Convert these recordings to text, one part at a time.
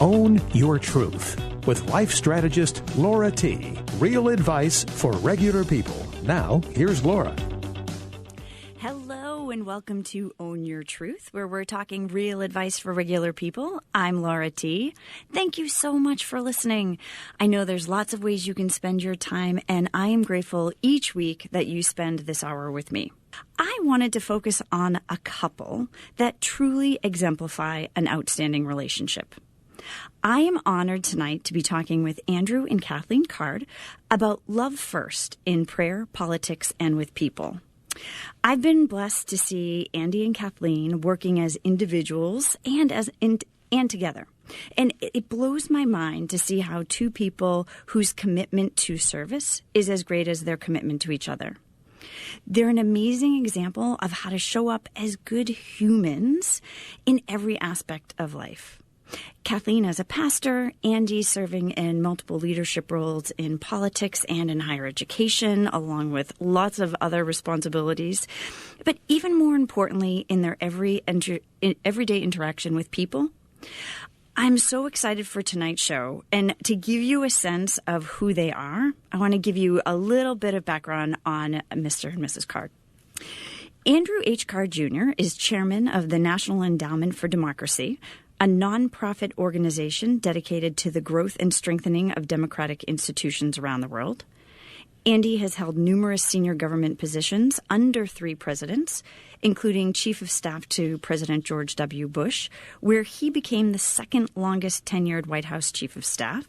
Own Your Truth with life strategist Laura T. Real advice for regular people. Now, here's Laura. Hello and welcome to Own Your Truth, where we're talking real advice for regular people. I'm Laura T. Thank you so much for listening. I know there's lots of ways you can spend your time, and I am grateful each week that you spend this hour with me. I wanted to focus on a couple that truly exemplify an outstanding relationship. I am honored tonight to be talking with Andrew and Kathleene Card about love first in prayer, politics, and with people. I've been blessed to see Andy and Kathleene working as individuals and together. And it blows my mind to see how two people whose commitment to service is as great as their commitment to each other. They're an amazing example of how to show up as good humans in every aspect of life. Kathleene as a pastor, Andy serving in multiple leadership roles in politics and in higher education, along with lots of other responsibilities. But even more importantly, in their everyday interaction with people. I'm so excited for tonight's show. And to give you a sense of who they are, I want to give you a little bit of background on Mr. and Mrs. Card. Andrew H. Card Jr. is chairman of the National Endowment for Democracy, a nonprofit organization dedicated to the growth and strengthening of democratic institutions around the world. Andy has held numerous senior government positions under 3 presidents, including Chief of Staff to President George W. Bush, where he became the second longest tenured White House Chief of Staff.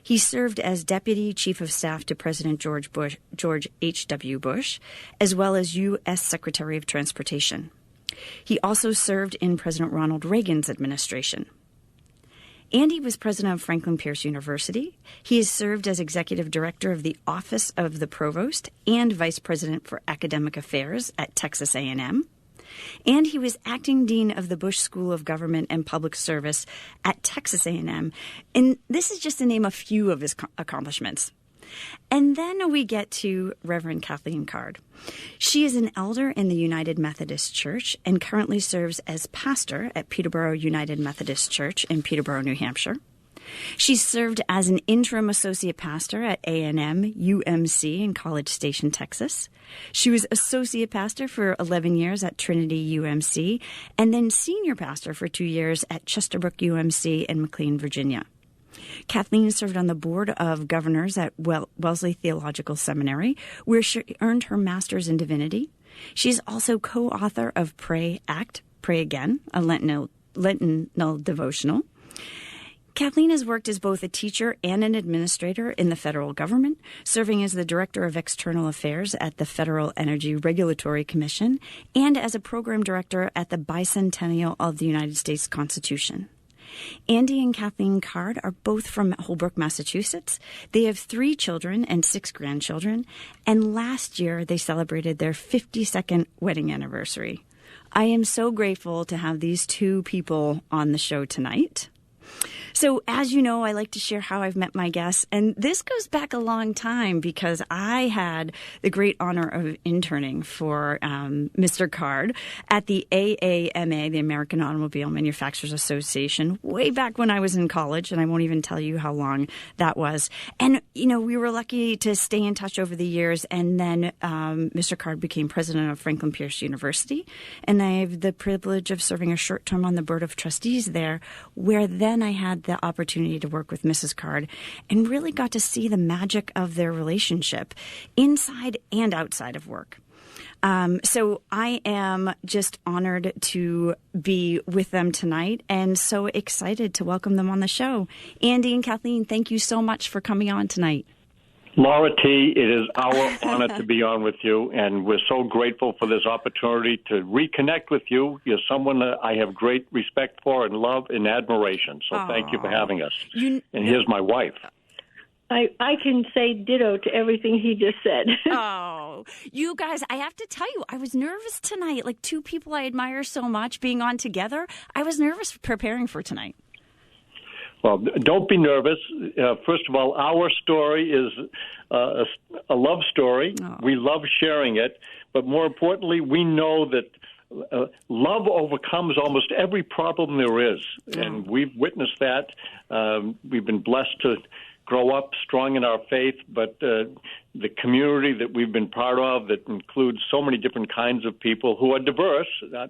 He served as Deputy Chief of Staff to President George H.W. Bush, as well as U.S. Secretary of Transportation. He also served in President Ronald Reagan's administration. Andy was president of Franklin Pierce University. He has served as executive director of the Office of the Provost and vice president for academic affairs at Texas A&M. And he was acting dean of the Bush School of Government and Public Service at Texas A&M. And this is just to name a few of his accomplishments. And then we get to Reverend Kathleene Card. She is an elder in the United Methodist Church and currently serves as pastor at Peterborough United Methodist Church in Peterborough, New Hampshire. She's served as an interim associate pastor at A&M UMC in College Station, Texas. She was associate pastor for 11 years at Trinity UMC and then senior pastor for 2 years at Chesterbrook UMC in McLean, Virginia. Kathleene served on the board of governors at Wellesley Theological Seminary, where she earned her master's in divinity. She's also co-author of Pray, Act, Pray Again, a Lenten devotional. Kathleene has worked as both a teacher and an administrator in the federal government, serving as the Director of External Affairs at the Federal Energy Regulatory Commission and as a program director at the Bicentennial of the United States Constitution. Andy and Kathleene Card are both from Holbrook, Massachusetts. They have 3 children and 6 grandchildren, and last year they celebrated their 52nd wedding anniversary. I am so grateful to have these 2 people on the show tonight. So, as you know, I like to share how I've met my guests, and this goes back a long time because I had the great honor of interning for Mr. Card at the AAMA, the American Automobile Manufacturers Association, way back when I was in college, and I won't even tell you how long that was. And, you know, we were lucky to stay in touch over the years, and then Mr. Card became president of Franklin Pierce University, and I have the privilege of serving a short term on the board of trustees there, where then I had the opportunity to work with Mrs. Card and really got to see the magic of their relationship inside and outside of work. So I am just honored to be with them tonight and so excited to welcome them on the show. Andy and Kathleene, thank you so much for coming on tonight. Laura T., it is our honor to be on with you, and we're so grateful for this opportunity to reconnect with you. You're someone that I have great respect for and love and admiration, so thank you for having us. And here's my wife. I can say ditto to everything he just said. Oh, you guys, I have to tell you, I was nervous tonight. Like 2 people I admire so much being on together. I was nervous preparing for tonight. Well, don't be nervous. First of all, our story is a love story. Oh. We love sharing it. But more importantly, we know that love overcomes almost every problem there is, and we've witnessed that. We've been blessed to grow up strong in our faith, but the community that we've been part of that includes so many different kinds of people who are diverse.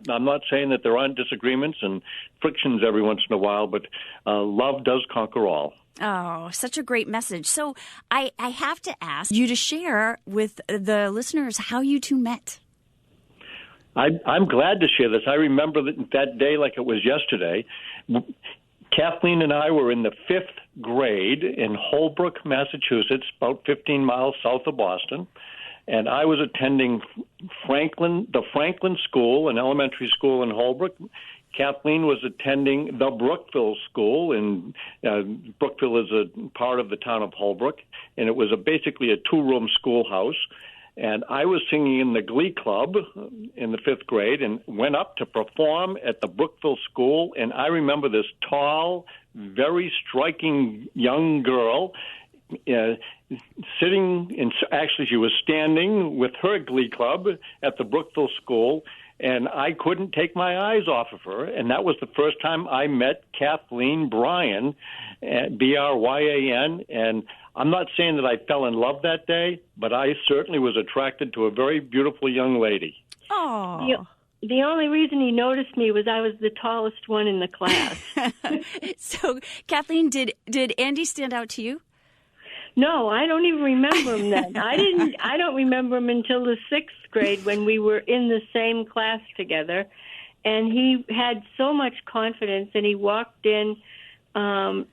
I'm not saying that there aren't disagreements and frictions every once in a while, but love does conquer all. Oh, such a great message. So I have to ask you to share with the listeners how you two met. I'm glad to share this. I remember that day like it was yesterday. Kathleen and I were in the 5th grade in Holbrook, Massachusetts, about 15 miles south of Boston, and I was attending the Franklin School, an elementary school in Holbrook. Kathleen was attending the Brookville School, and Brookville is a part of the town of Holbrook, and it was basically a 2-room schoolhouse. And I was singing in the Glee Club in the 5th grade and went up to perform at the Brookville School. And I remember this tall, very striking young girl sitting, actually she was standing with her Glee Club at the Brookville School, and I couldn't take my eyes off of her. And that was the first time I met Kathleen Bryan, Bryan, and I'm not saying that I fell in love that day, but I certainly was attracted to a very beautiful young lady. Oh. The only reason he noticed me was I was the tallest one in the class. So, Kathleen, did Andy stand out to you? No, I don't even remember him then. I don't remember him until the 6th grade when we were in the same class together. And he had so much confidence, and he walked in, and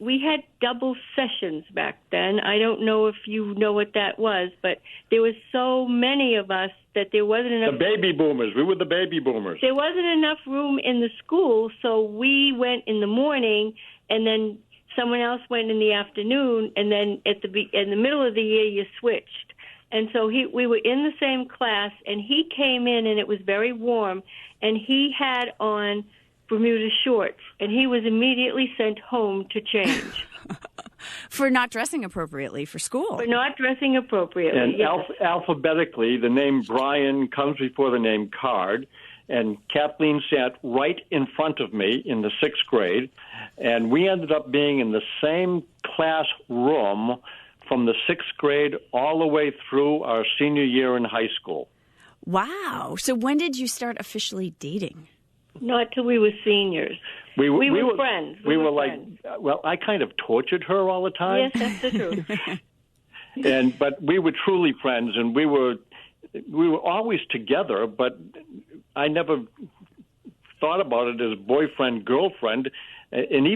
we had double sessions back then. I don't know if you know what that was, but there was so many of us that there wasn't enough. The baby boomers. We were the baby boomers. There wasn't enough room in the school, so we went in the morning, and then someone else went in the afternoon, and then in the middle of the year you switched. And so we were in the same class, and he came in, and it was very warm, and he had on Bermuda shorts, and he was immediately sent home to change. For not dressing appropriately for school. For not dressing appropriately, and yes. Alphabetically, the name Bryan comes before the name Card, and Kathleen sat right in front of me in the 6th grade, and we ended up being in the same class room from the 6th grade all the way through our senior year in high school. Wow. So when did you start officially dating? Not till we were seniors. We were friends. We were friends. I kind of tortured her all the time. Yes, that's the truth. But we were truly friends, and we were always together, but I never thought about it as boyfriend, girlfriend. And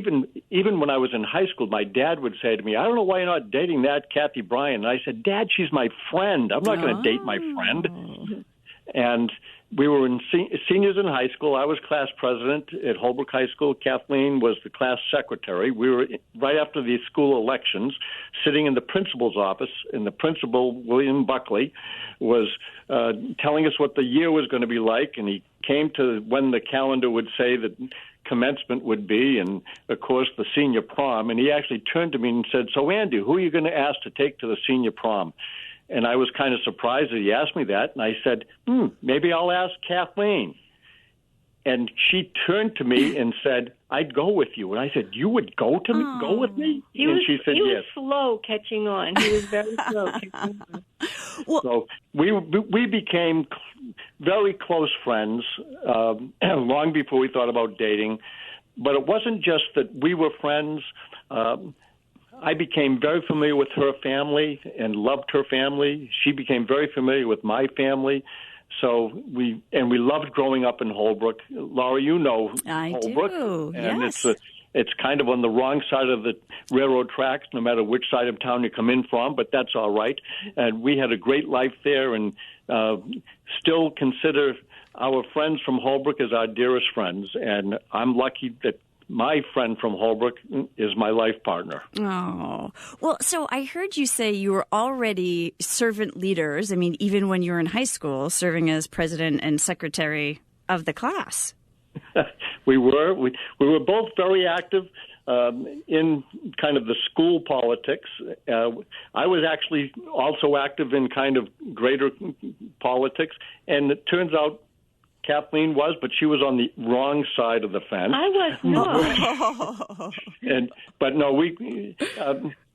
even when I was in high school, my dad would say to me, I don't know why you're not dating that Kathy Bryan. And I said, Dad, she's my friend. I'm not going to date my friend. And we were seniors in high school. I was class president at Holbrook High School. Kathleen was the class secretary. We were right after the school elections, sitting in the principal's office, and the principal, William Buckley, was telling us what the year was going to be like, and he came to when the calendar would say that commencement would be, and, of course, the senior prom. And he actually turned to me and said, so, Andy, who are you going to ask to take to the senior prom? And I was kind of surprised that he asked me that. And I said, maybe I'll ask Kathleen. And she turned to me and said, I'd go with you. And I said, you would go with me? She said, yes. He was slow catching on. He was very slow catching on. Well, so we became very close friends long before we thought about dating. But it wasn't just that we were friends. I became very familiar with her family and loved her family. She became very familiar with my family. So we loved growing up in Holbrook. Laura, you know Holbrook. I do, and yes. It's kind of on the wrong side of the railroad tracks, no matter which side of town you come in from, but that's all right. And we had a great life there, and still consider our friends from Holbrook as our dearest friends. And I'm lucky that my friend from Holbrook is my life partner. Oh, well, so I heard you say you were already servant leaders. I mean, even when you were in high school, serving as president and secretary of the class. We were both very active in kind of the school politics. I was actually also active in kind of greater politics, and it turns out Kathleen was, but she was on the wrong side of the fence. I was not. But no,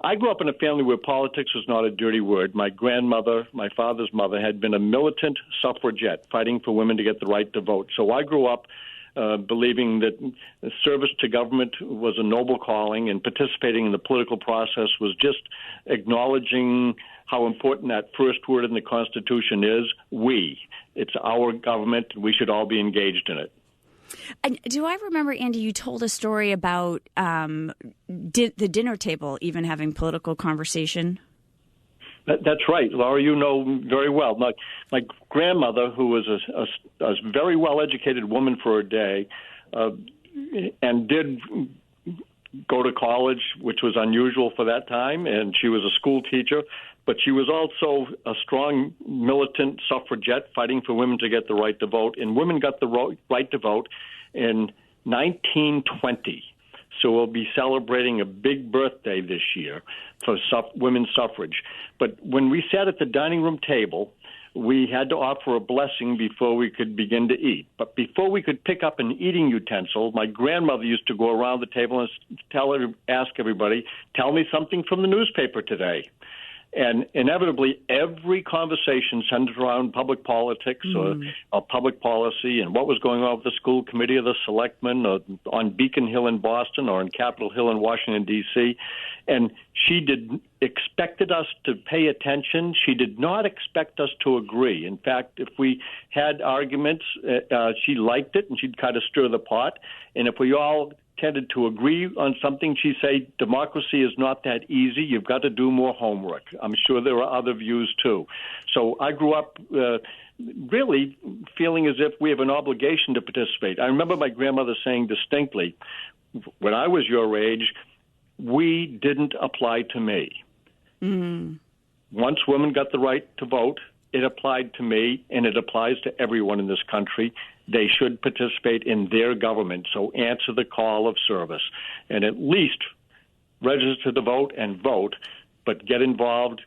I grew up in a family where politics was not a dirty word. My grandmother, my father's mother, had been a militant suffragette fighting for women to get the right to vote. So I grew up believing that service to government was a noble calling, and participating in the political process was just acknowledging how important that first word in the Constitution is, we. It's our government, and we should all be engaged in it. Do I remember, Andy, you told a story about the dinner table even having political conversation? That's right, Laura. You know very well. My grandmother, who was a very well-educated woman for her day, and did go to college, which was unusual for that time, and she was a school teacher, but she was also a strong militant suffragette fighting for women to get the right to vote, and women got the right to vote in 1920. So we'll be celebrating a big birthday this year for women's suffrage. But when we sat at the dining room table, we had to offer a blessing before we could begin to eat. But before we could pick up an eating utensil, my grandmother used to go around the table and ask everybody, "Tell me something from the newspaper today." And inevitably, every conversation centered around public politics or public policy and what was going on with the school committee or the selectmen or on Beacon Hill in Boston or on Capitol Hill in Washington, D.C. And she expected us to pay attention. She did not expect us to agree. In fact, if we had arguments, she liked it, and she'd kind of stir the pot. And if we all tended to agree on something, she'd say, democracy is not that easy. You've got to do more homework. I'm sure there are other views, too. So I grew up really feeling as if we have an obligation to participate. I remember my grandmother saying distinctly, when I was your age, we didn't apply to me. Once women got the right to vote, it applied to me, and it applies to everyone in this country. They should participate in their government, so answer the call of service. And at least register to vote and vote, but get involved,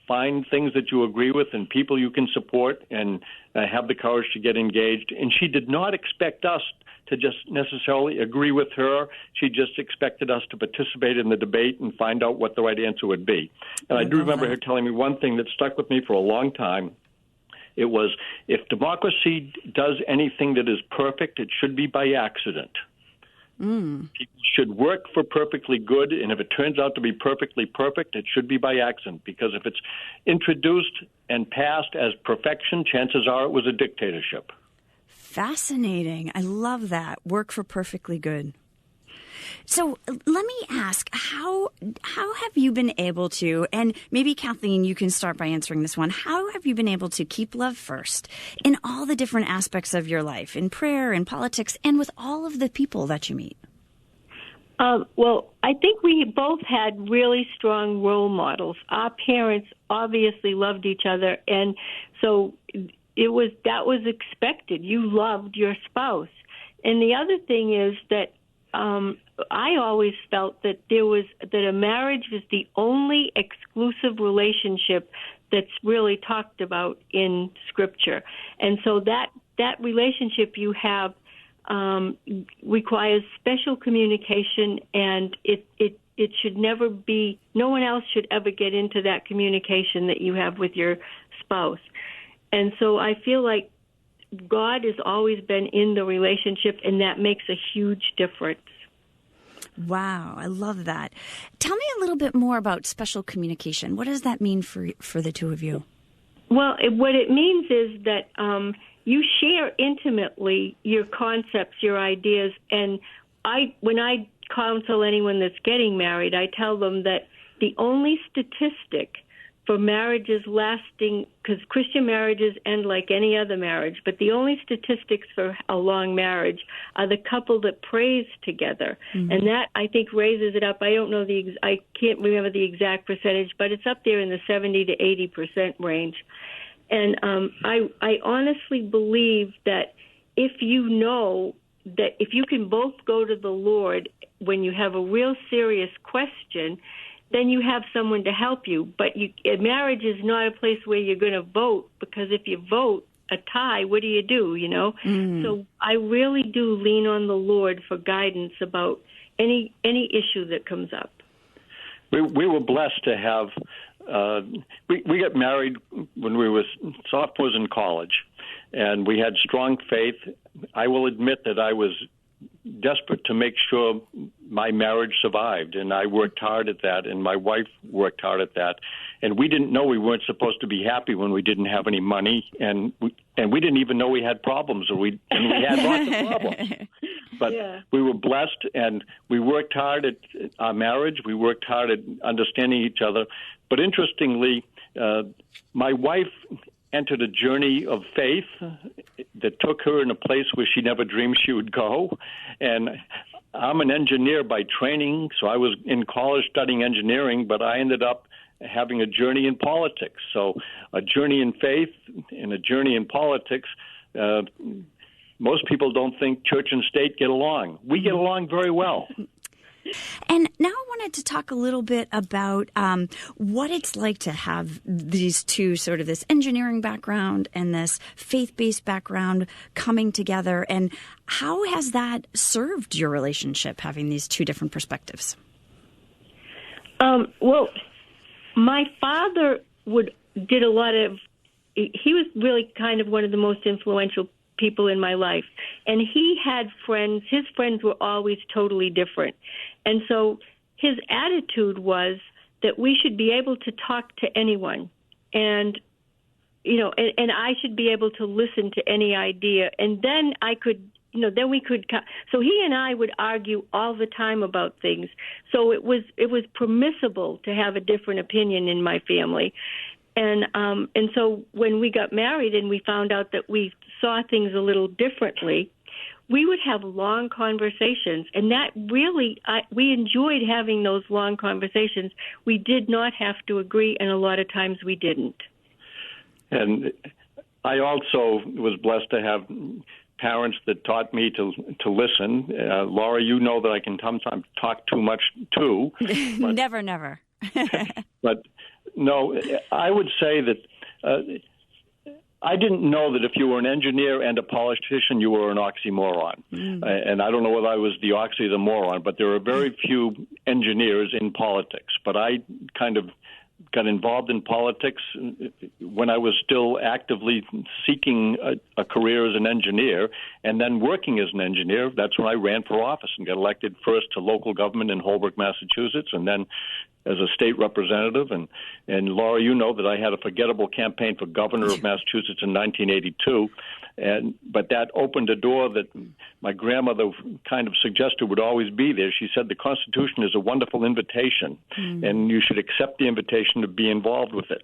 find things that you agree with and people you can support, and have the courage to get engaged. And she did not expect us to just necessarily agree with her. She just expected us to participate in the debate and find out what the right answer would be. And I do remember her telling me one thing that stuck with me for a long time. It was, if democracy does anything that is perfect, it should be by accident. People should work for perfectly good, and if it turns out to be perfectly perfect, it should be by accident, because if it's introduced and passed as perfection, chances are it was a dictatorship. Fascinating. I love that. Work for perfectly good. So let me ask, how have you been able to, and maybe Kathleen, you can start by answering this one, how have you been able to keep love first in all the different aspects of your life, in prayer, in politics, and with all of the people that you meet? Well, I think we both had really strong role models. Our parents obviously loved each other, and so that was expected. You loved your spouse. And the other thing is that I always felt that a marriage is the only exclusive relationship that's really talked about in Scripture. And so that relationship you have requires special communication, and it should never be, no one else should ever get into that communication that you have with your spouse. And so I feel like God has always been in the relationship, and that makes a huge difference. Wow, I love that. Tell me a little bit more about special communication. What does that mean for the two of you? Well, what it means is that you share intimately your concepts, your ideas, and when I counsel anyone that's getting married, I tell them that the only statistic for marriages lasting, because Christian marriages end like any other marriage, but the only statistics for a long marriage are the couple that prays together. Mm-hmm. And that, I think, raises it up. I don't know I can't remember the exact percentage, but it's up there in the 70 to 80% range. And I honestly believe that if you know that if you can both go to the Lord when you have a real serious question, then you have someone to help you. But marriage is not a place where you're going to vote, because if you vote, a tie, what do you do, you know? So I really do lean on the Lord for guidance about any issue that comes up. We were blessed to have, we got married when we were sophomores in college, and we had strong faith. I will admit that I was desperate to make sure my marriage survived, and I worked hard at that, and my wife worked hard at that. And we didn't know we weren't supposed to be happy when we didn't have any money, and we didn't even know we had problems, and we had lots of problems. But we were blessed, and we worked hard at our marriage. We worked hard at understanding each other. But interestingly, my wife entered a journey of faith that took her in a place where she never dreamed she would go. And I'm an engineer by training, so I was in college studying engineering, but I ended up having a journey in politics. So a journey in faith and a journey in politics. Most people don't think church and state get along. We get along very well. And now I wanted to talk a little bit about what it's like to have these two, sort of this engineering background and this faith-based background coming together. And how has that served your relationship, having these two different perspectives? Well, my father did a lot of, he was really kind of one of the most influential people in my life. And he had friends, his friends were always totally different. And so his attitude was that we should be able to talk to anyone. And, you know, and I should be able to listen to any idea. And then I could, you know, then we could, so he and I would argue all the time about things. So it was permissible to have a different opinion in my family. And so when we got married and we found out that we saw things a little differently, we would have long conversations. And that really, we enjoyed having those long conversations. We did not have to agree, and a lot of times we didn't. And I also was blessed to have parents that taught me to listen. Laura, you know that I can sometimes talk too much, too. But, Never. But no, I would say that I didn't know that if you were an engineer and a politician, you were an oxymoron. And I don't know whether I was the oxy or the moron, but there are very few engineers in politics. But I kind of got involved in politics when I was still actively seeking a career as an engineer, and then working as an engineer. That's when I ran for office and got elected first to local government in Holbrook, Massachusetts, and then as a state representative. And Laura, you know that I had a forgettable campaign for governor of Massachusetts in 1982. But that opened a door that my grandmother kind of suggested would always be there. She said the Constitution is a wonderful invitation, and you should accept the invitation to be involved with it.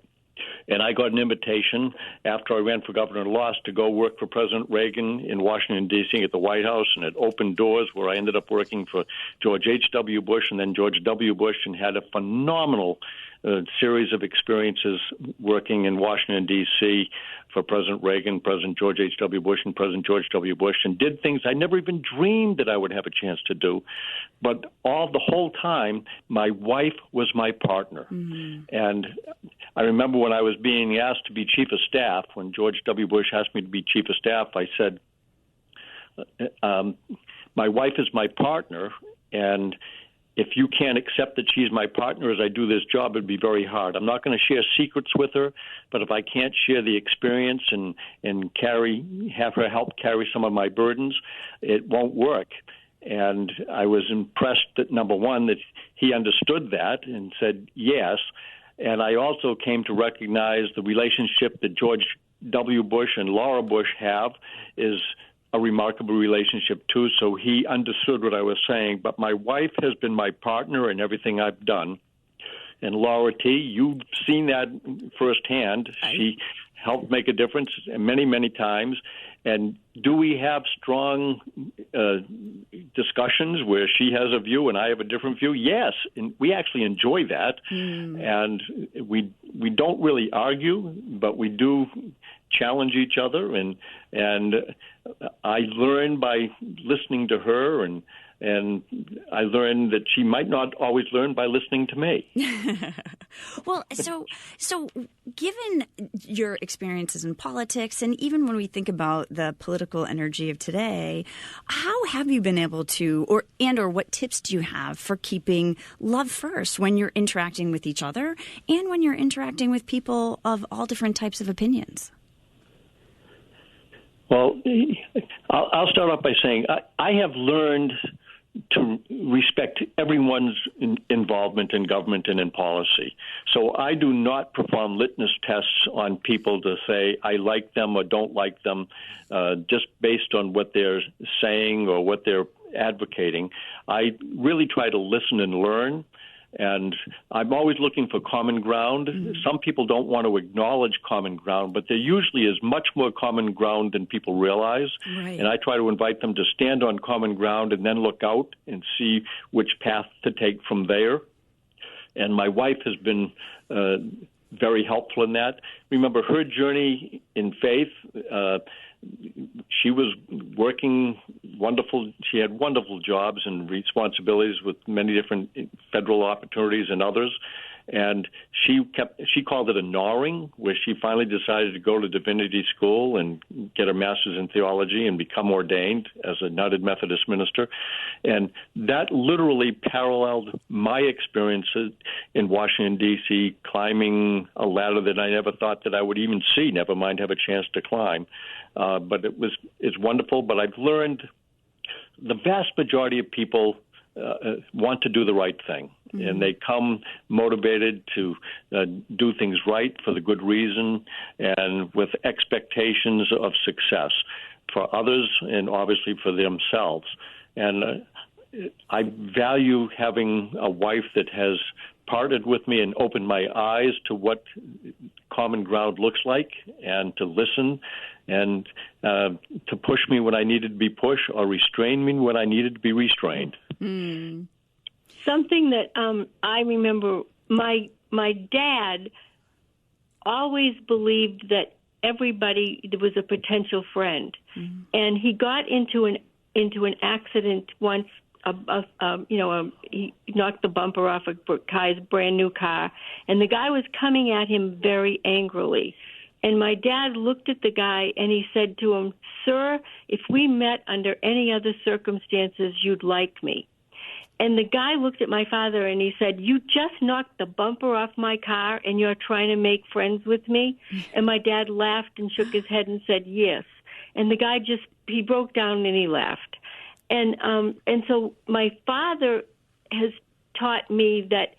And I got an invitation after I ran for governor and lost to go work for President Reagan in Washington, D.C. at the White House, and it opened doors where I ended up working for George H.W. Bush and then George W. Bush, and had a phenomenal series of experiences working in Washington, D.C. for President Reagan, President George H.W. Bush, and President George W. Bush, and did things I never even dreamed that I would have a chance to do. But the whole time, my wife was my partner. And I remember when I was being asked to be chief of staff, when George W. Bush asked me to be chief of staff, I said, my wife is my partner, and if you can't accept that she's my partner as I do this job, it'd be very hard. I'm not going to share secrets with her, but if I can't share the experience and have her help carry some of my burdens, it won't work. And I was impressed that, number one, that he understood that and said yes. And I also came to recognize the relationship that George W. Bush and Laura Bush have is a remarkable relationship, too. So he understood what I was saying. But my wife has been my partner in everything I've done. And Laura T., you've seen that firsthand. She helped make a difference many, many times. And do we have strong discussions where she has a view and I have a different view? Yes, and we actually enjoy that. And we don't really argue, but we do challenge each other. And I learn by listening to her, and I learned that she might not always learn by listening to me. Well, so given your experiences in politics, and even when we think about the political energy of today, how have you been able to, or what tips do you have for keeping love first when you're interacting with each other and when you're interacting with people of all different types of opinions? Well, I'll start off by saying I have learned to respect everyone's involvement in government and in policy. So I do not perform litmus tests on people to say I like them or don't like them just based on what they're saying or what they're advocating. I really try to listen and learn. And I'm always looking for common ground. Mm-hmm. Some people don't want to acknowledge common ground, but there usually is much more common ground than people realize. Right. And I try to invite them to stand on common ground and then look out and see which path to take from there. And my wife has been very helpful in that. Remember, her journey in faith, she was working wonderful. She had wonderful jobs and responsibilities with many different federal opportunities and others. And she called it a gnawing, where she finally decided to go to divinity school and get her master's in theology and become ordained as a United Methodist minister. And that literally paralleled my experiences in Washington, D.C., climbing a ladder that I never thought that I would even see, never mind have a chance to climb. But it's wonderful. But I've learned the vast majority of people want to do the right thing. Mm-hmm. And they come motivated to do things right for the good reason and with expectations of success for others and obviously for themselves. And I value having a wife that has parted with me and opened my eyes to what common ground looks like, and to listen and to push me when I needed to be pushed or restrain me when I needed to be restrained. Mm. Something that I remember, my dad always believed that everybody was a potential friend, and he got into an accident once. He knocked the bumper off a guy's brand new car, and the guy was coming at him very angrily. And my dad looked at the guy and he said to him, "Sir, if we met under any other circumstances, you'd like me." And the guy looked at my father and he said, "You just knocked the bumper off my car and you're trying to make friends with me?" And my dad laughed and shook his head and said, "Yes." And the guy he broke down and he laughed. And so my father has taught me that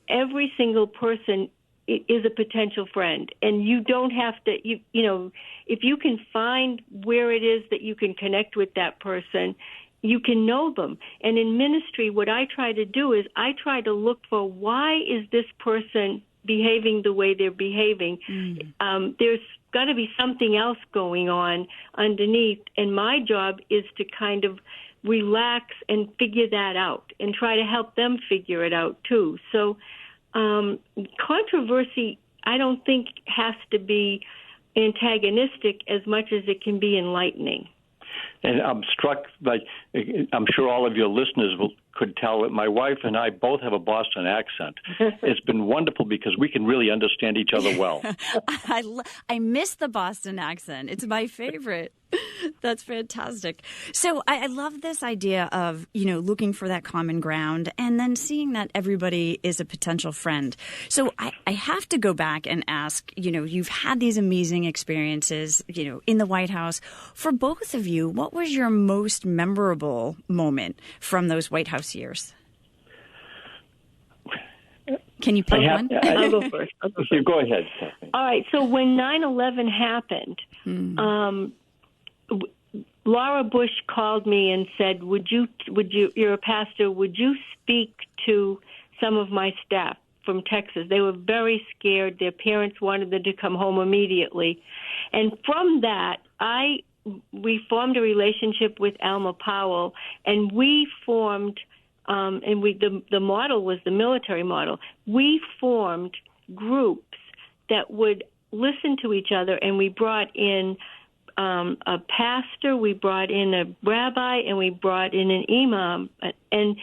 every single person is a potential friend, and you don't have to, if you can find where it is that you can connect with that person, you can know them. And in ministry, what I try to do is I try to look for, why is this person behaving the way they're behaving? There's got to be something else going on underneath, and my job is to kind of relax and figure that out and try to help them figure it out too. So controversy, I don't think, has to be antagonistic as much as it can be enlightening. And I'm struck by, I'm sure all of your listeners could tell that my wife and I both have a Boston accent. It's been wonderful because we can really understand each other well. I miss the Boston accent. It's my favorite. That's fantastic. So I love this idea of, looking for that common ground and then seeing that everybody is a potential friend. So I have to go back and ask, you've had these amazing experiences, in the White House. For both of you, what was your most memorable moment from those White House years? Can you pick one? I'll go first. Go ahead, Kathleen. All right. So when 9/11 happened, Laura Bush called me and said, would you, you're a pastor, would you speak to some of my staff from Texas? They were very scared. Their parents wanted them to come home immediately. And from that, we formed a relationship with Alma Powell, and we formed, the model was the military model. We formed groups that would listen to each other, and we brought in a pastor, we brought in a rabbi, and we brought in an imam, and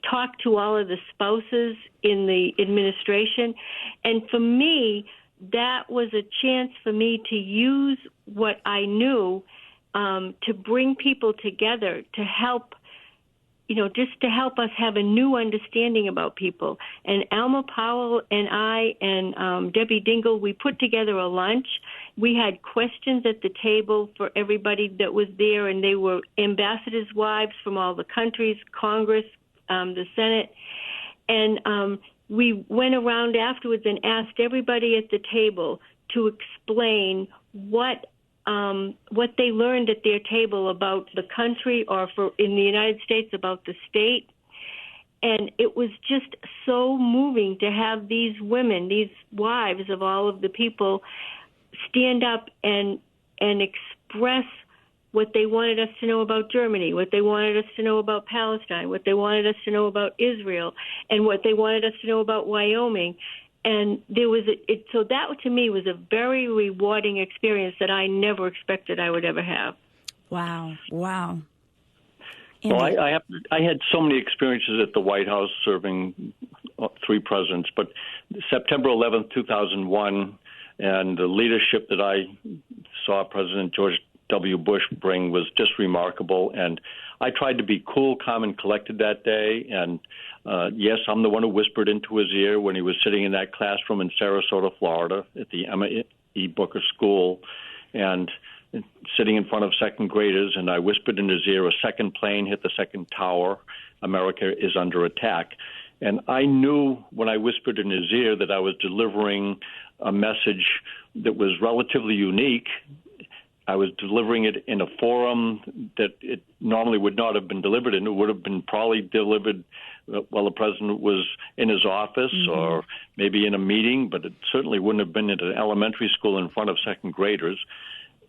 talked to all of the spouses in the administration. And for me, that was a chance for me to use what I knew to bring people together, to help, just to help us have a new understanding about people. And Alma Powell and I and Debbie Dingle, we put together a lunch. We had questions at the table for everybody that was there, and they were ambassadors' wives from all the countries, Congress, the Senate. And we went around afterwards and asked everybody at the table to explain what they learned at their table about the country, or in the United States about the state. And it was just so moving to have these women, these wives of all of the people, stand up and express what they wanted us to know about Germany, what they wanted us to know about Palestine, what they wanted us to know about Israel, and what they wanted us to know about Wyoming. And there was so that to me was a very rewarding experience that I never expected I would ever have. Wow. Andy. Well, I had so many experiences at the White House serving 3 presidents, but September 11th, 2001, and the leadership that I saw President George W. Bush bring was just remarkable. And I tried to be cool, calm, and collected that day. And yes, I'm the one who whispered into his ear when he was sitting in that classroom in Sarasota, Florida, at the Emma E. Booker School, and sitting in front of second graders. And I whispered in his ear, "A second plane hit the second tower. America is under attack." And I knew when I whispered in his ear that I was delivering a message that was relatively unique. I was delivering it in a forum that it normally would not have been delivered in. It would have been probably delivered while the president was in his office, or maybe in a meeting, but it certainly wouldn't have been at an elementary school in front of second graders.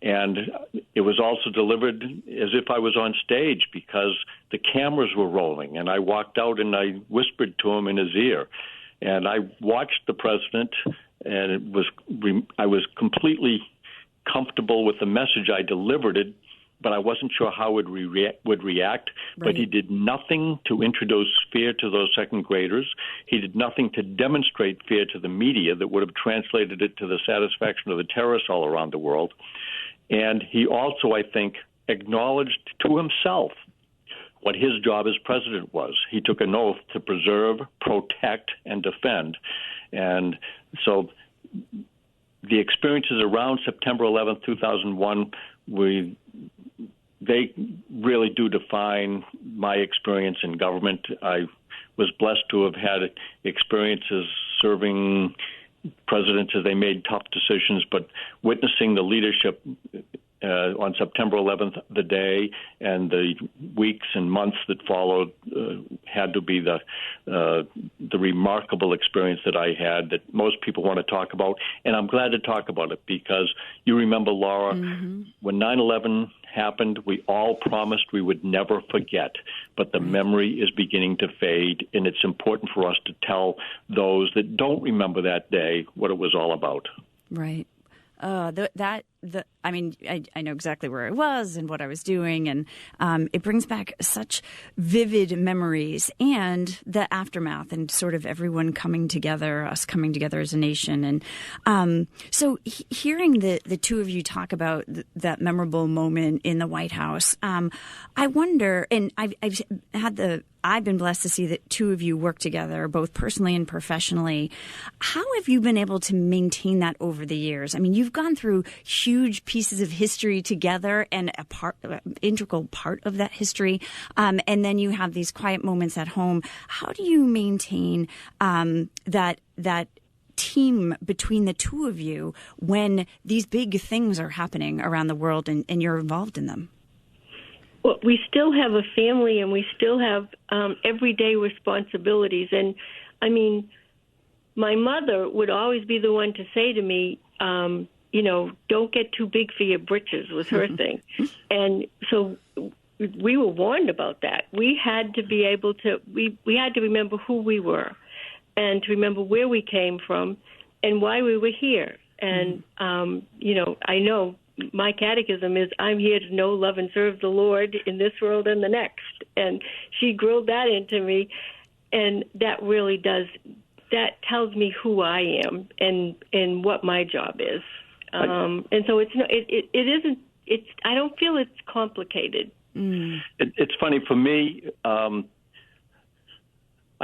And it was also delivered as if I was on stage because the cameras were rolling. And I walked out and I whispered to him in his ear. And I watched the president, and I was completely comfortable with the message. I delivered it, but I wasn't sure how it would react. Right. But he did nothing to introduce fear to those second graders. He did nothing to demonstrate fear to the media that would have translated it to the satisfaction of the terrorists all around the world. And he also, I think, acknowledged to himself what his job as president was. He took an oath to preserve, protect, and defend. And so the experiences around September 11th, 2001, they really do define my experience in government. I was blessed to have had experiences serving presidents as they made tough decisions, but witnessing the leadership on September 11th, the day, and the weeks and months that followed had to be the remarkable experience that I had that most people want to talk about. And I'm glad to talk about it because you remember, Laura, when 9/11 happened, we all promised we would never forget. But the memory is beginning to fade, and it's important for us to tell those that don't remember that day what it was all about. Right. I know exactly where I was and what I was doing, and it brings back such vivid memories and the aftermath and sort of everyone coming together, us coming together as a nation. And so hearing the two of you talk about that memorable moment in the White House, I wonder, and I've been blessed to see that two of you work together, both personally and professionally. How have you been able to maintain that over the years? I mean, you've gone through huge pieces of history together and integral part of that history. And then you have these quiet moments at home. How do you maintain that team between the two of you when these big things are happening around the world and you're involved in them? Well, we still have a family and we still have everyday responsibilities. And, I mean, my mother would always be the one to say to me, don't get too big for your britches was her thing. And so we were warned about that. We had to be able to, we had to remember who we were and to remember where we came from and why we were here. And, I know my catechism is, I'm here to know, love, and serve the Lord in this world and the next. And she drilled that into me, and that really does, that tells me who I am and what my job is. And so it isn't, I don't feel it's complicated. It's funny for me. I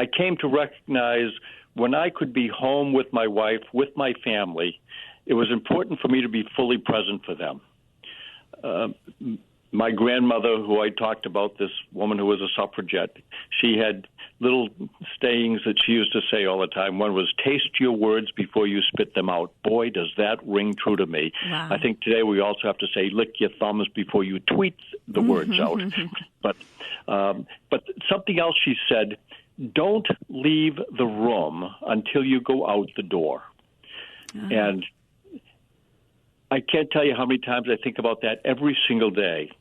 came to recognize when I could be home with my wife, with my family, it was important for me to be fully present for them. My grandmother, who I talked about, this woman who was a suffragette, she had little sayings that she used to say all the time. One was, taste your words before you spit them out. Boy, does that ring true to me. Wow. I think today we also have to say, lick your thumbs before you tweet the words out. But something else she said, don't leave the room until you go out the door. And I can't tell you how many times I think about that every single day.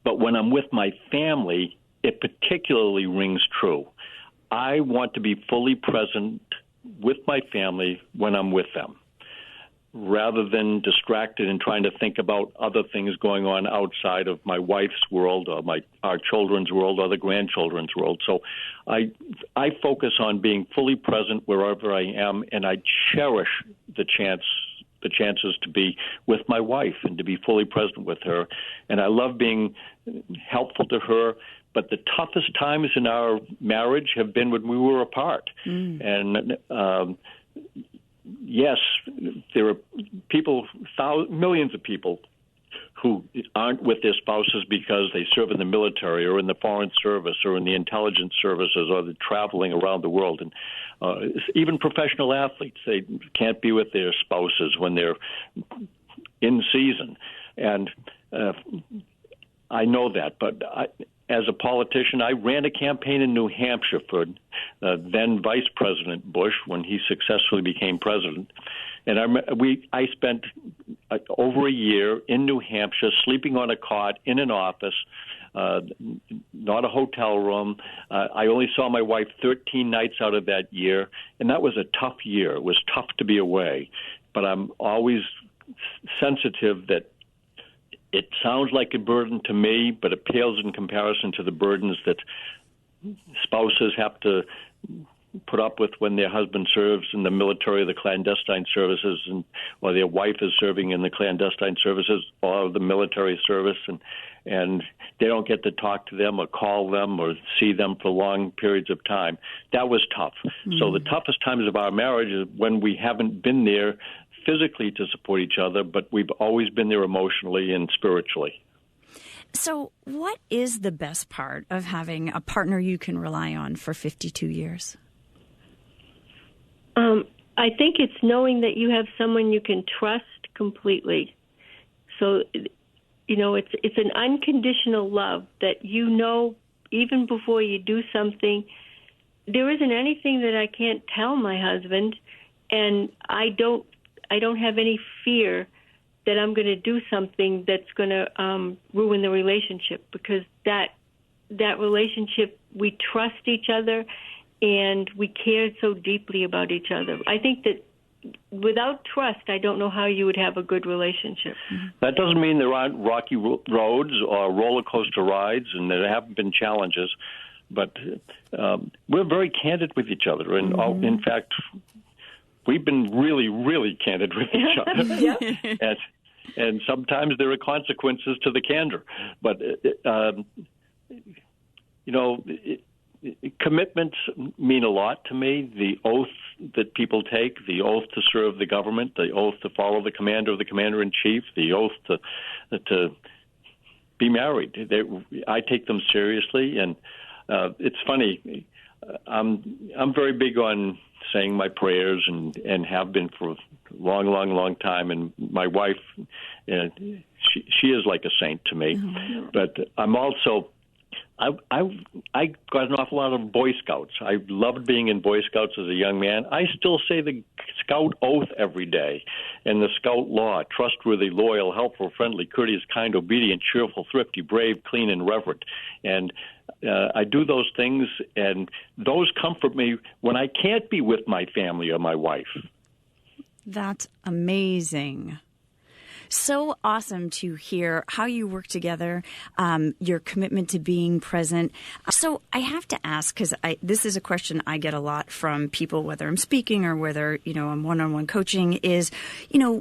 But when I'm with my family, it particularly rings true. I want to be fully present with my family when I'm with them, rather than distracted and trying to think about other things going on outside of my wife's world or our children's world or the grandchildren's world. So I focus on being fully present wherever I am, and I cherish the chances to be with my wife and to be fully present with her. And I love being helpful to her. But the toughest times in our marriage have been when we were apart. And yes, there are people, millions of people who aren't with their spouses because they serve in the military or in the foreign service or in the intelligence services or they're traveling around the world. And even professional athletes, they can't be with their spouses when they're in season. And I know that, but as a politician, I ran a campaign in New Hampshire for then Vice President Bush when he successfully became president. And I spent over a year in New Hampshire sleeping on a cot in an office, not a hotel room. I only saw my wife 13 nights out of that year, and that was a tough year. It was tough to be away. But I'm always sensitive that it sounds like a burden to me, but it pales in comparison to the burdens that spouses have to put up with when their husband serves in the military or the clandestine services, or their wife is serving in the clandestine services or the military service, and they don't get to talk to them or call them or see them for long periods of time. That was tough. So the toughest times of our marriage is when we haven't been there physically to support each other, but we've always been there emotionally and spiritually. So what is the best part of having a partner you can rely on for 52 years? I think it's knowing that you have someone you can trust completely. So, it's an unconditional love that even before you do something, there isn't anything that I can't tell my husband, and I don't have any fear that I'm going to do something that's going to ruin the relationship, because that relationship, we trust each other and we care so deeply about each other. I think that without trust, I don't know how you would have a good relationship. That doesn't mean there aren't rocky roads or roller coaster rides, and there haven't been challenges, but we're very candid with each other. And in fact, we've been really, really candid with each other. And sometimes there are consequences to the candor. But, commitments mean a lot to me. The oath that people take, the oath to serve the government, the oath to follow the commander of the commander-in-chief, the oath to be married. I take them seriously. And it's funny. I'm very big on saying my prayers and have been for a long, long, long time. And my wife, she is like a saint to me. But I'm also, I got an awful lot of Boy Scouts. I loved being in Boy Scouts as a young man. I still say the Scout oath every day, and the Scout law: trustworthy, loyal, helpful, friendly, courteous, kind, obedient, cheerful, thrifty, brave, clean, and reverent. And I do those things, and those comfort me when I can't be with my family or my wife. That's amazing. So awesome to hear how you work together, your commitment to being present. So I have to ask, because this is a question I get a lot from people, whether I'm speaking or whether, I'm one-on-one coaching, is,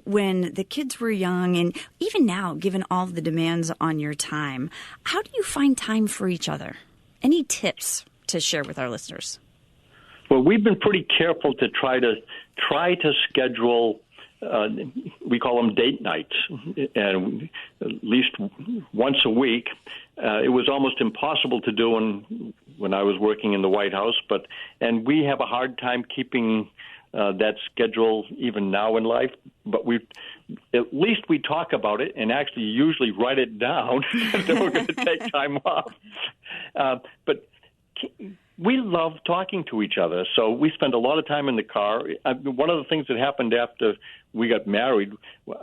when the kids were young and even now, given all of the demands on your time, how do you find time for each other? Any tips to share with our listeners? Well, we've been pretty careful to try to schedule. We call them date nights, and at least once a week. It was almost impossible to do when I was working in the White House, and we have a hard time keeping that schedule even now in life. But at least we talk about it and actually usually write it down that we're going to take time off. But we love talking to each other, so we spend a lot of time in the car. One of the things that happened after we got married,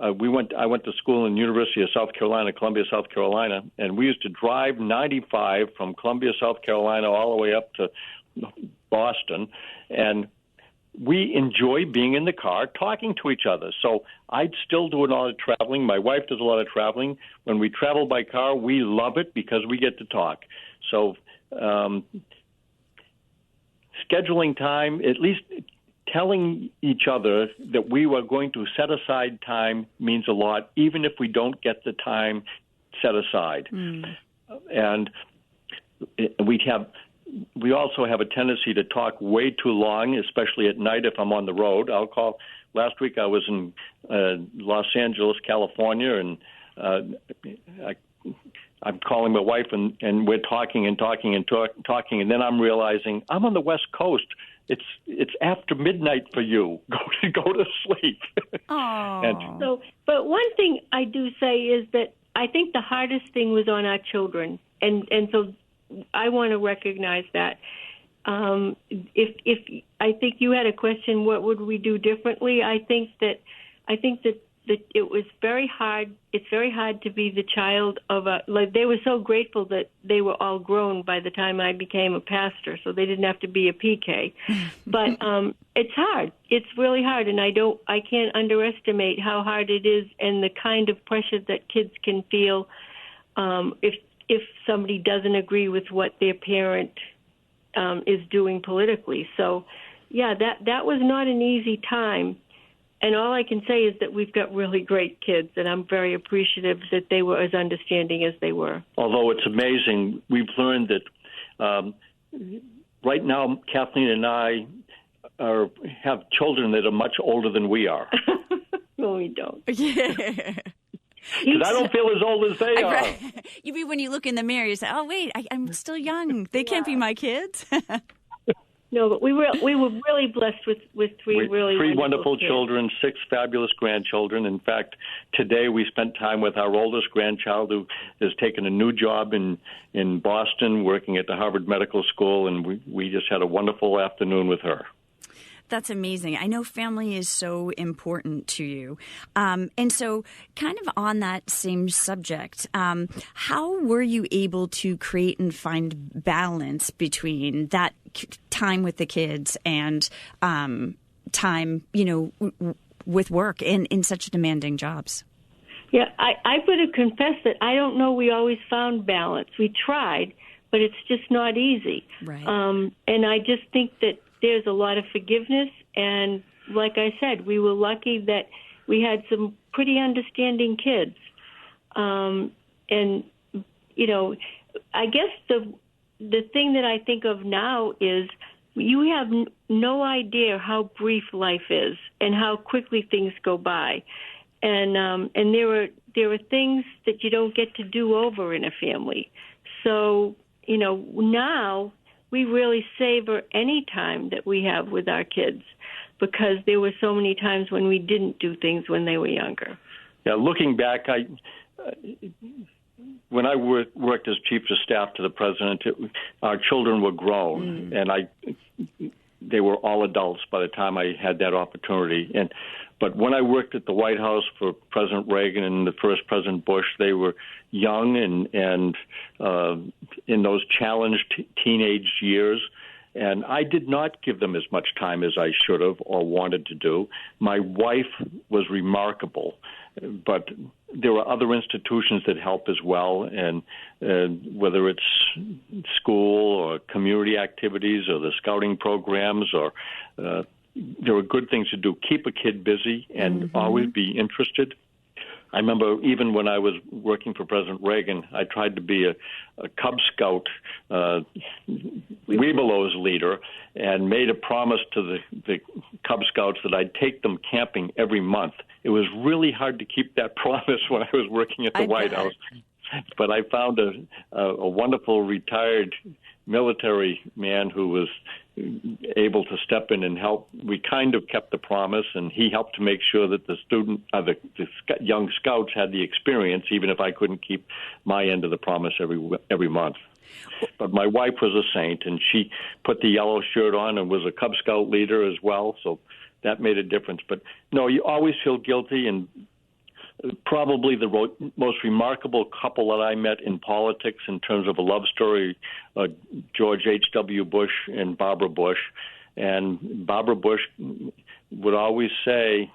I went to school in the University of South Carolina, Columbia, South Carolina, and we used to drive 95 from Columbia, South Carolina, all the way up to Boston, and we enjoy being in the car talking to each other. So I'd still do a lot of traveling. My wife does a lot of traveling. When we travel by car, we love it because we get to talk. So scheduling time, at least telling each other that we were going to set aside time means a lot, even if we don't get the time set aside. And we also have a tendency to talk way too long, especially at night if I'm on the road. Last week I was in Los Angeles, California, and I'm calling my wife, and we're talking, and then I'm realizing I'm on the West Coast. It's after midnight for you. Go to sleep. But one thing I do say is that I think the hardest thing was on our children, and so I want to recognize that. If I think you had a question, what would we do differently? I think that it was very hard. It's very hard to be the child of they were so grateful that they were all grown by the time I became a pastor, so they didn't have to be a PK. But it's hard. It's really hard, and I can't underestimate how hard it is and the kind of pressure that kids can feel if somebody doesn't agree with what their parent is doing politically. So, yeah, that was not an easy time. And all I can say is that we've got really great kids, and I'm very appreciative that they were as understanding as they were. Although it's amazing, we've learned that right now Kathleen and I have children that are much older than we are. No, we don't. Yeah. Because I don't feel as old as they are. You mean when you look in the mirror, you say, "Oh, wait, I'm still young. They can't be my kids." No, but we were really blessed with three wonderful kids. children, 6 fabulous grandchildren. In fact, today we spent time with our oldest grandchild, who has taken a new job in Boston, working at the Harvard Medical School, and we just had a wonderful afternoon with her. That's amazing. I know family is so important to you. And so kind of on that same subject, how were you able to create and find balance between that time with the kids and time, with work in such demanding jobs? Yeah, I would have confessed that I don't know we always found balance. We tried, but it's just not easy. Right. And I just think that there's a lot of forgiveness, and like I said, we were lucky that we had some pretty understanding kids. And, I guess the thing that I think of now is you have no idea how brief life is and how quickly things go by. And there are things that you don't get to do over in a family. So, now we really savor any time that we have with our kids, because there were so many times when we didn't do things when they were younger. Yeah, looking back, when I worked as chief of staff to the president, our children were grown, and they were all adults by the time I had that opportunity. But when I worked at the White House for President Reagan and the first President Bush, they were young and in those challenged teenage years. And I did not give them as much time as I should have or wanted to do. My wife was remarkable, but there are other institutions that help as well, and whether it's school or community activities or the scouting programs, or there are good things to do. Keep a kid busy and always be interested. I remember even when I was working for President Reagan, I tried to be a Cub Scout Webelos leader and made a promise to the Cub Scouts that I'd take them camping every month. It was really hard to keep that promise when I was working at the White House. But I found a wonderful retired military man who was able to step in and help. We kind of kept the promise, and he helped to make sure that the young scouts had the experience, even if I couldn't keep my end of the promise every month. But my wife was a saint, and she put the yellow shirt on and was a Cub Scout leader as well, so that made a difference. But no, you always feel guilty, and probably the most remarkable couple that I met in politics in terms of a love story, George H.W. Bush and Barbara Bush. And Barbara Bush would always say,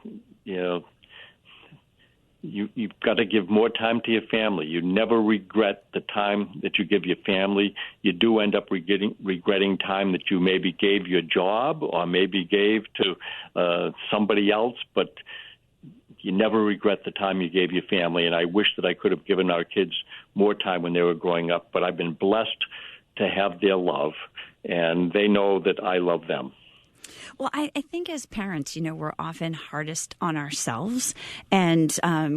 you've got to give more time to your family. You never regret the time that you give your family. You do end up regretting time that you maybe gave your job or maybe gave to somebody else, but you never regret the time you gave your family, and I wish that I could have given our kids more time when they were growing up, but I've been blessed to have their love, and they know that I love them. Well, I think as parents, we're often hardest on ourselves, and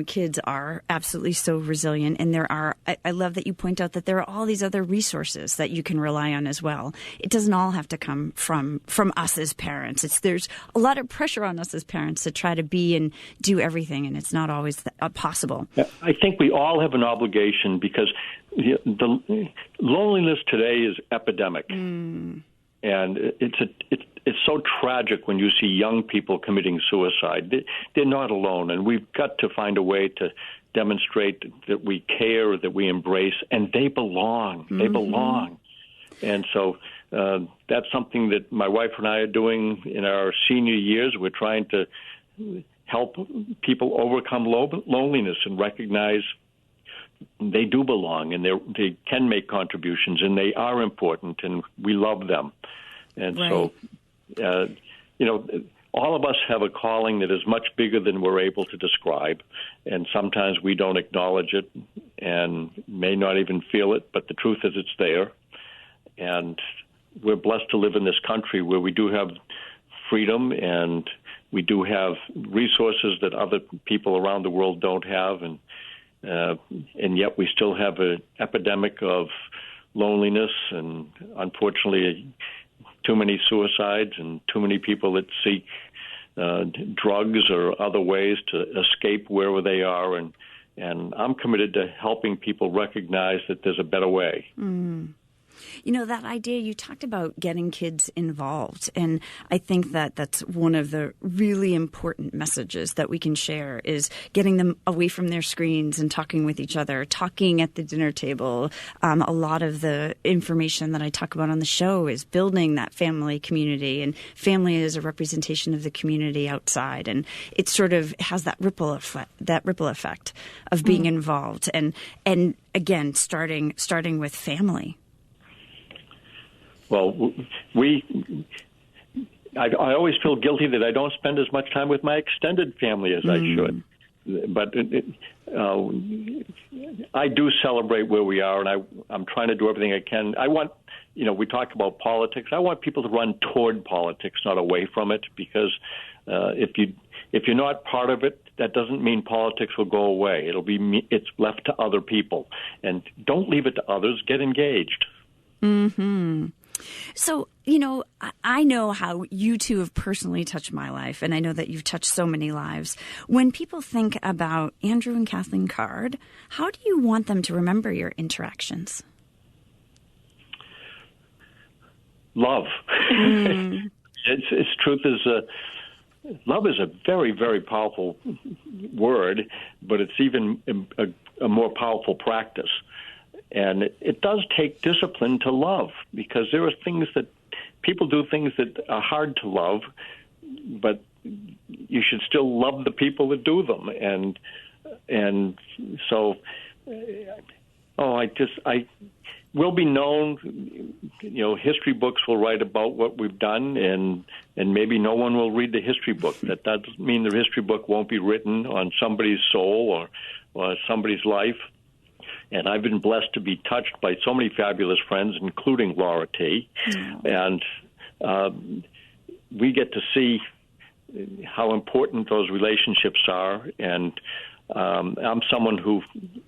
kids are absolutely so resilient. And I love that you point out that there are all these other resources that you can rely on as well. It doesn't all have to come from us as parents. There's a lot of pressure on us as parents to try to be and do everything, and it's not always possible. I think we all have an obligation because the loneliness today is epidemic. And it's so tragic when you see young people committing suicide. They're not alone, and we've got to find a way to demonstrate that we care, that we embrace, and they belong. They belong. And so that's something that my wife and I are doing in our senior years. We're trying to help people overcome loneliness and recognize they do belong, and they can make contributions, and they are important, and we love them. And so, all of us have a calling that is much bigger than we're able to describe, and sometimes we don't acknowledge it and may not even feel it, but the truth is it's there. And we're blessed to live in this country where we do have freedom and we do have resources that other people around the world don't have, and yet we still have an epidemic of loneliness and, unfortunately, too many suicides and too many people that seek drugs or other ways to escape wherever they are. And I'm committed to helping people recognize that there's a better way. That idea, you talked about getting kids involved, and I think that that's one of the really important messages that we can share is getting them away from their screens and talking with each other, talking at the dinner table. A lot of the information that I talk about on the show is building that family community, and family is a representation of the community outside, and it sort of has that ripple effect of being involved, and again, starting with family. Well, I always feel guilty that I don't spend as much time with my extended family as I should. But I do celebrate where we are, and I'm trying to do everything I can. I want, we talk about politics. I want people to run toward politics, not away from it, because if you're not part of it, that doesn't mean politics will go away. It's left to other people, and don't leave it to others. Get engaged. So, I know how you two have personally touched my life, and I know that you've touched so many lives. When people think about Andrew and Kathleene Card, how do you want them to remember your interactions? Love. Its truth is, love is a very, very powerful word, but it's even a more powerful practice. And it does take discipline to love, because there are things that people do things that are hard to love, but you should still love the people that do them. And so, I will be known. History books will write about what we've done, and maybe no one will read the history book. That doesn't mean the history book won't be written on somebody's soul or somebody's life. And I've been blessed to be touched by so many fabulous friends, including Laura T. And we get to see how important those relationships are. And I'm someone who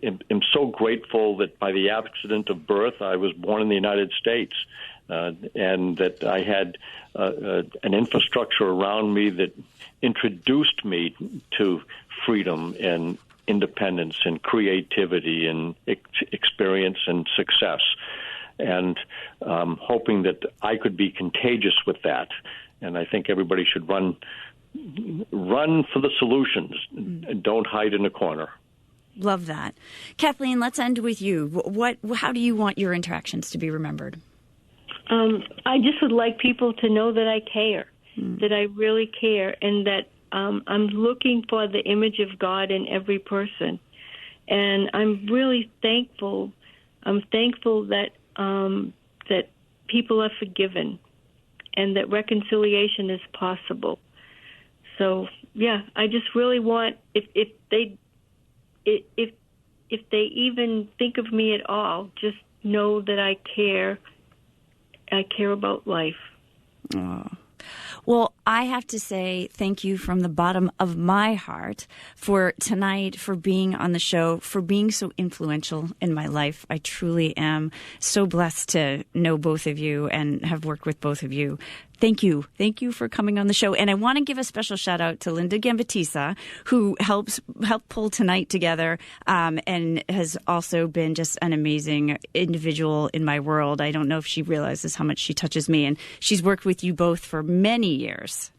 am so grateful that by the accident of birth, I was born in the United States, and that I had an infrastructure around me that introduced me to freedom and independence and creativity and experience and success, and hoping that I could be contagious with that. And I think everybody should run for the solutions and don't hide in a corner. Love that. Kathleen, let's end with you. How do you want your interactions to be remembered? I just would like people to know that I care, that I really care, and that I'm looking for the image of God in every person. And I'm really thankful. I'm thankful that that people are forgiven and that reconciliation is possible. So, yeah, I just really want, if they even think of me at all, just know that I care. I care about life. Oh. Well, I have to say thank you from the bottom of my heart for tonight, for being on the show, for being so influential in my life. I truly am so blessed to know both of you and have worked with both of you. Thank you. Thank you for coming on the show. And I want to give a special shout out to Linda Gambitisa, who helped pull tonight together, and has also been just an amazing individual in my world. I don't know if she realizes how much she touches me. And she's worked with you both for many years.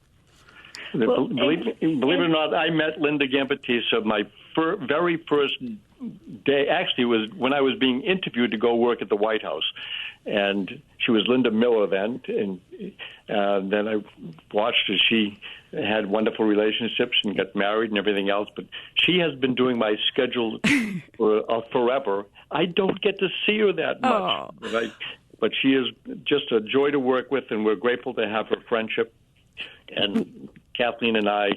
Well, believe it or not, I met Linda Gambitisa my very first day. Actually, was when I was being interviewed to go work at the White House. And she was Linda Miller then, and then I watched as she had wonderful relationships and got married and everything else. But she has been doing my schedule forever. I don't get to see her that much, but she is just a joy to work with, and we're grateful to have her friendship. And Kathleen and I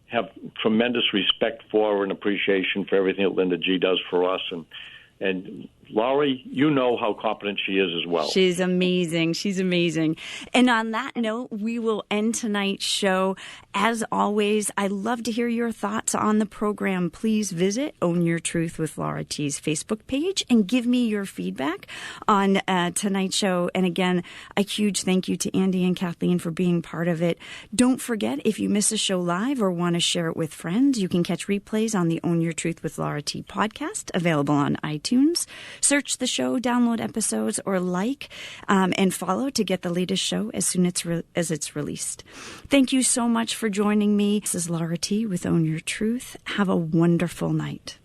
have tremendous respect for her and appreciation for everything that Linda G does for us. And Laurie, you know how competent she is as well. She's amazing. She's amazing. And on that note, we will end tonight's show. As always, I love to hear your thoughts on the program. Please visit Own Your Truth with Laura T's Facebook page and give me your feedback on tonight's show. And again, a huge thank you to Andy and Kathleen for being part of it. Don't forget, if you miss a show live or want to share it with friends, you can catch replays on the Own Your Truth with Laura T podcast, available on iTunes. Search the show, download episodes, or and follow to get the latest show as soon as it's released. Thank you so much for joining me. This is Laura T with Own Your Truth. Have a wonderful night.